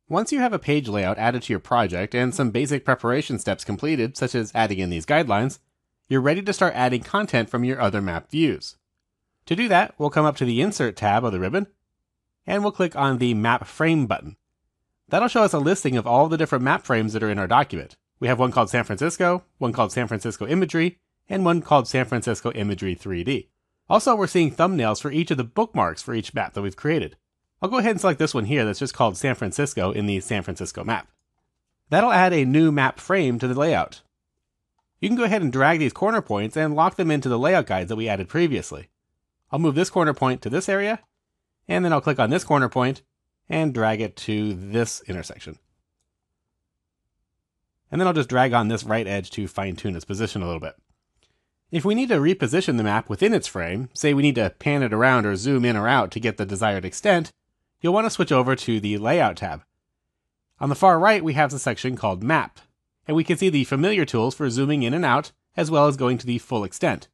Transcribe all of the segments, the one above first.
Once you have a page layout added to your project and some basic preparation steps completed, such as adding in these guidelines, you're ready to start adding content from your other map views. To do that, we'll come up to the Insert tab of the ribbon, and we'll click on the Map Frame button. That'll show us a listing of all the different map frames that are in our document. We have one called San Francisco, one called San Francisco Imagery, and one called San Francisco Imagery 3D. Also, we're seeing thumbnails for each of the bookmarks for each map that we've created. I'll go ahead and select this one here that's just called San Francisco in the San Francisco map. That'll add a new map frame to the layout. You can go ahead and drag these corner points and lock them into the layout guides that we added previously. I'll move this corner point to this area, and then I'll click on this corner point and drag it to this intersection. And then I'll just drag on this right edge to fine-tune its position a little bit. If we need to reposition the map within its frame, say we need to pan it around or zoom in or out to get the desired extent, you'll want to switch over to the Layout tab. On the far right, we have the section called Map, and we can see the familiar tools for zooming in and out, as well as going to the full extent.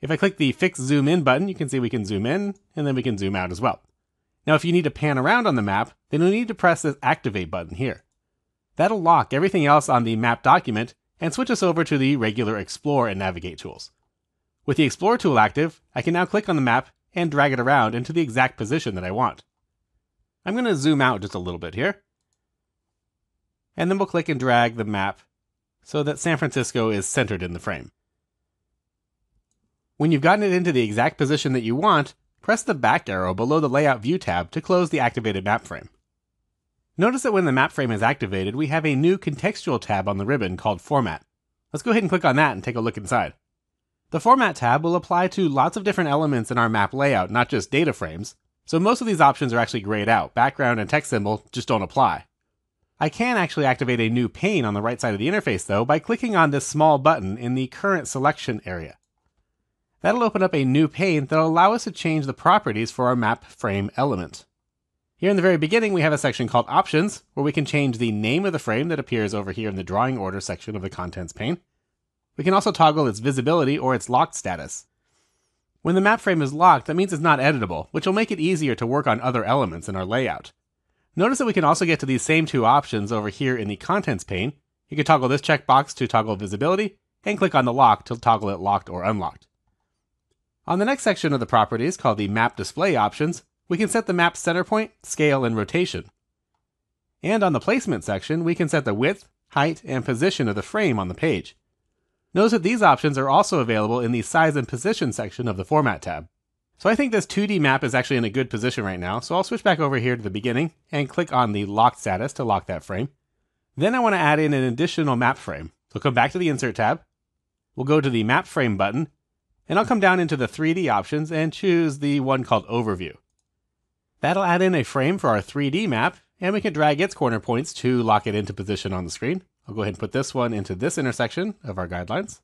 If I click the Fix Zoom In button, you can see we can zoom in, and then we can zoom out as well. Now, if you need to pan around on the map, then you'll need to press this Activate button here. That'll lock everything else on the map document and switch us over to the regular Explore and Navigate tools. With the Explore tool active, I can now click on the map and drag it around into the exact position that I want. I'm going to zoom out just a little bit here. And then we'll click and drag the map so that San Francisco is centered in the frame. When you've gotten it into the exact position that you want, press the back arrow below the Layout View tab to close the activated map frame. Notice that when the map frame is activated, we have a new contextual tab on the ribbon called Format. Let's go ahead and click on that and take a look inside. The Format tab will apply to lots of different elements in our map layout, not just data frames. So most of these options are actually grayed out. Background and text symbol just don't apply. I can actually activate a new pane on the right side of the interface though by clicking on this small button in the current selection area. That'll open up a new pane that'll allow us to change the properties for our map frame element. Here in the very beginning we have a section called Options, where we can change the name of the frame that appears over here in the Drawing Order section of the Contents pane. We can also toggle its visibility or its locked status. When the map frame is locked, that means it's not editable, which will make it easier to work on other elements in our layout. Notice that we can also get to these same two options over here in the Contents pane. You can toggle this checkbox to toggle visibility, and click on the lock to toggle it locked or unlocked. On the next section of the properties, called the Map Display Options, we can set the map's center point, scale, and rotation. And on the Placement section, we can set the width, height, and position of the frame on the page. Notice that these options are also available in the Size and Position section of the Format tab. So I think this 2D map is actually in a good position right now, so I'll switch back over here to the beginning and click on the Locked status to lock that frame. Then I want to add in an additional map frame. So come back to the Insert tab, we'll go to the Map Frame button, and I'll come down into the 3D options and choose the one called Overview. That'll add in a frame for our 3D map, and we can drag its corner points to lock it into position on the screen. I'll go ahead and put this one into this intersection of our guidelines.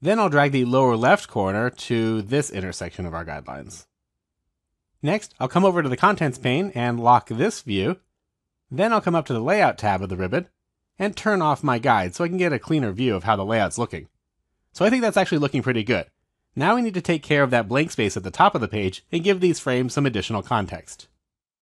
Then I'll drag the lower left corner to this intersection of our guidelines. Next, I'll come over to the Contents pane and lock this view. Then I'll come up to the Layout tab of the ribbon and turn off my guide so I can get a cleaner view of how the layout's looking. So I think that's actually looking pretty good. Now we need to take care of that blank space at the top of the page and give these frames some additional context.